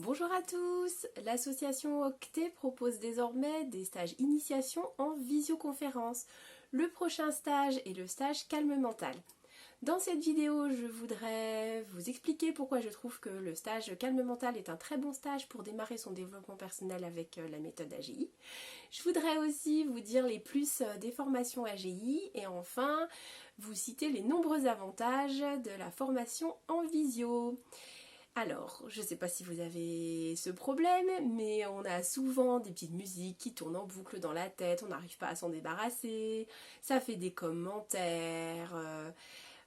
Bonjour à tous, l'association Octet propose désormais des stages initiation en visioconférence. Le prochain stage est le stage calme mental. Dans cette vidéo, je voudrais vous expliquer pourquoi je trouve que le stage calme mental est un très bon stage pour démarrer son développement personnel avec la méthode AGI. Je voudrais aussi vous dire les plus des formations AGI et enfin vous citer les nombreux avantages de la formation en visio. Alors, je ne sais pas si vous avez ce problème, mais on a souvent des petites musiques qui tournent en boucle dans la tête, on n'arrive pas à s'en débarrasser, ça fait des commentaires,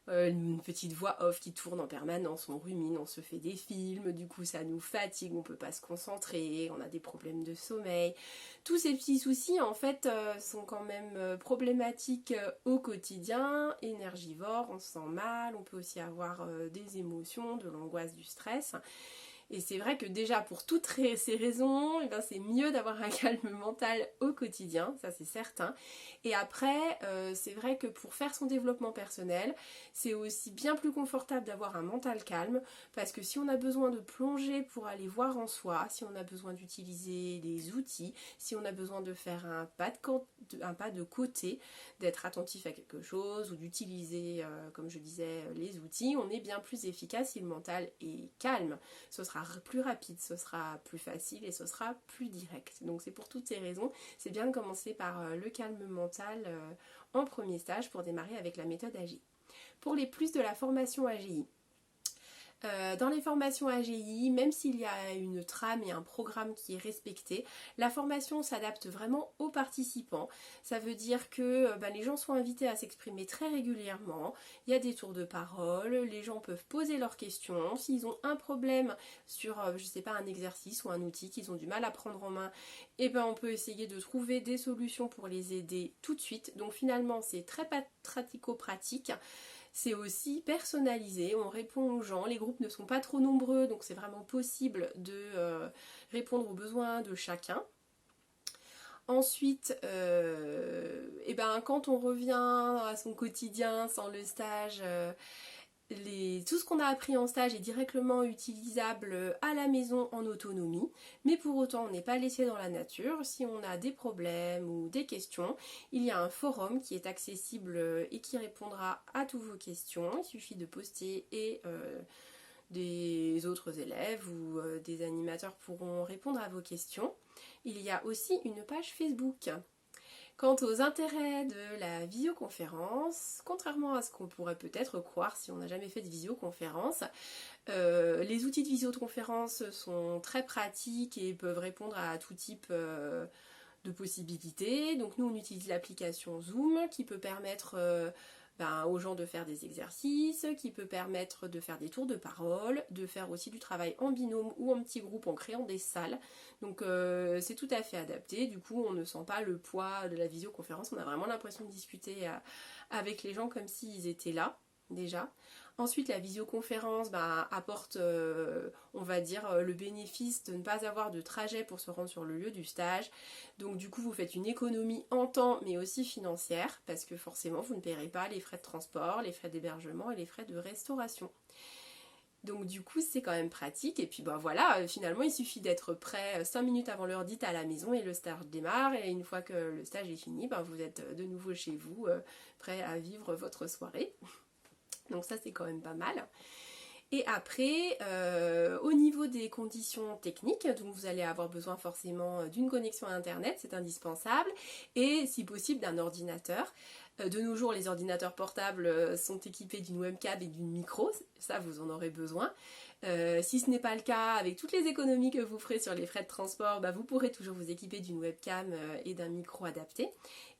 une petite voix off qui tourne en permanence, on rumine, on se fait des films, du coup ça nous fatigue, on ne peut pas se concentrer, on a des problèmes de sommeil. Tous ces petits soucis en fait sont quand même problématiques au quotidien, énergivores, on se sent mal, on peut aussi avoir des émotions, de l'angoisse, du stress. Et c'est vrai que déjà pour toutes ces raisons, c'est mieux d'avoir un calme mental au quotidien, ça c'est certain. Et après, c'est vrai que pour faire son développement personnel, c'est aussi bien plus confortable d'avoir un mental calme, parce que si on a besoin de plonger pour aller voir en soi, si on a besoin d'utiliser des outils, si on a besoin de faire un pas de côté, d'être attentif à quelque chose, ou d'utiliser, comme je disais, les outils, on est bien plus efficace si le mental est calme. Ce sera plus rapide, ce sera plus facile et ce sera plus direct. Donc c'est pour toutes ces raisons, c'est bien de commencer par le calme mental en premier stage pour démarrer avec la méthode AGI. Pour les plus de la formation AGI, dans les formations AGI, même s'il y a une trame et un programme qui est respecté, la formation s'adapte vraiment aux participants. Ça veut dire que les gens sont invités à s'exprimer très régulièrement, il y a des tours de parole, les gens peuvent poser leurs questions, s'ils ont un problème sur, je sais pas, un exercice ou un outil qu'ils ont du mal à prendre en main, on peut essayer de trouver des solutions pour les aider tout de suite. Donc finalement c'est très pratico-pratique. C'est aussi personnalisé, on répond aux gens, les groupes ne sont pas trop nombreux, donc c'est vraiment possible de répondre aux besoins de chacun. Ensuite, quand on revient à son quotidien sans le stage, tout ce qu'on a appris en stage est directement utilisable à la maison en autonomie, mais pour autant on n'est pas laissé dans la nature. Si on a des problèmes ou des questions, il y a un forum qui est accessible et qui répondra à toutes vos questions. Il suffit de poster et des autres élèves ou des animateurs pourront répondre à vos questions. Il y a aussi une page Facebook. Quant aux intérêts de la visioconférence, contrairement à ce qu'on pourrait peut-être croire si on n'a jamais fait de visioconférence, les outils de visioconférence sont très pratiques et peuvent répondre à tout type de possibilités. Donc nous on utilise l'application Zoom qui peut permettre aux gens de faire des exercices, qui peut permettre de faire des tours de parole, de faire aussi du travail en binôme ou en petit groupe en créant des salles. Donc c'est tout à fait adapté, du coup on ne sent pas le poids de la visioconférence, on a vraiment l'impression de discuter avec les gens comme s'ils étaient là déjà. Ensuite la visioconférence apporte on va dire le bénéfice de ne pas avoir de trajet pour se rendre sur le lieu du stage. Donc du coup vous faites une économie en temps mais aussi financière parce que forcément vous ne paierez pas les frais de transport, les frais d'hébergement et les frais de restauration. Donc du coup c'est quand même pratique et puis finalement il suffit d'être prêt 5 minutes avant l'heure dite à la maison et le stage démarre et une fois que le stage est fini vous êtes de nouveau chez vous prêt à vivre votre soirée. Donc ça c'est quand même pas mal. Et après, au niveau des conditions techniques, donc vous allez avoir besoin forcément d'une connexion à internet, c'est indispensable, et si possible d'un ordinateur. De nos jours, les ordinateurs portables sont équipés d'une webcam et d'une micro, ça vous en aurez besoin. Si ce n'est pas le cas, avec toutes les économies que vous ferez sur les frais de transport, vous pourrez toujours vous équiper d'une webcam et d'un micro adapté.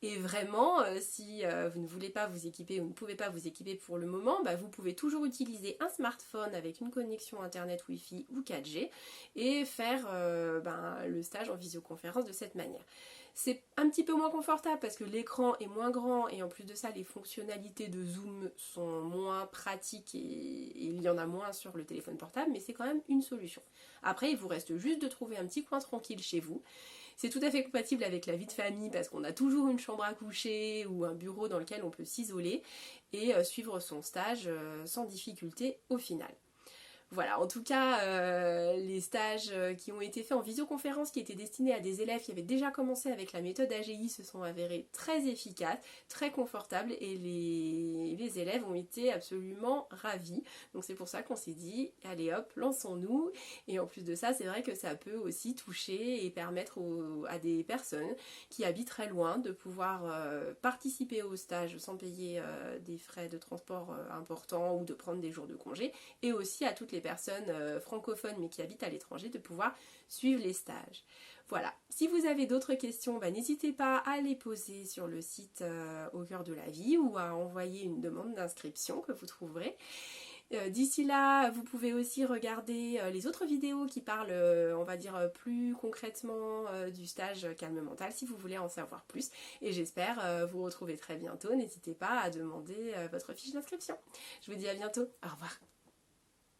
Et vraiment, si vous ne voulez pas vous équiper ou ne pouvez pas vous équiper pour le moment, vous pouvez toujours utiliser un smartphone avec une connexion internet Wi-Fi ou 4G et faire le stage en visioconférence de cette manière. C'est un petit peu moins confortable parce que l'écran est moins grand et en plus de ça les fonctionnalités de Zoom sont moins pratiques et il y en a moins sur le téléphone portable, mais c'est quand même une solution. Après il vous reste juste de trouver un petit coin tranquille chez vous. C'est tout à fait compatible avec la vie de famille parce qu'on a toujours une chambre à coucher ou un bureau dans lequel on peut s'isoler et suivre son stage sans difficulté au final. Voilà, en tout cas, les stages qui ont été faits en visioconférence, qui étaient destinés à des élèves qui avaient déjà commencé avec la méthode AGI, se sont avérés très efficaces, très confortables, et les élèves ont été absolument ravis. Donc c'est pour ça qu'on s'est dit, allez hop, lançons-nous. Et en plus de ça, c'est vrai que ça peut aussi toucher et permettre à des personnes qui habitent très loin de pouvoir participer au stage sans payer des frais de transport importants ou de prendre des jours de congé, et aussi à toutes les personnes francophones mais qui habitent à l'étranger de pouvoir suivre les stages. Voilà, si vous avez d'autres questions, n'hésitez pas à les poser sur le site Au cœur de la vie ou à envoyer une demande d'inscription que vous trouverez. D'ici là, vous pouvez aussi regarder les autres vidéos qui parlent, on va dire, plus concrètement du stage calme mental si vous voulez en savoir plus. Et j'espère vous retrouver très bientôt. N'hésitez pas à demander votre fiche d'inscription. Je vous dis à bientôt. Au revoir.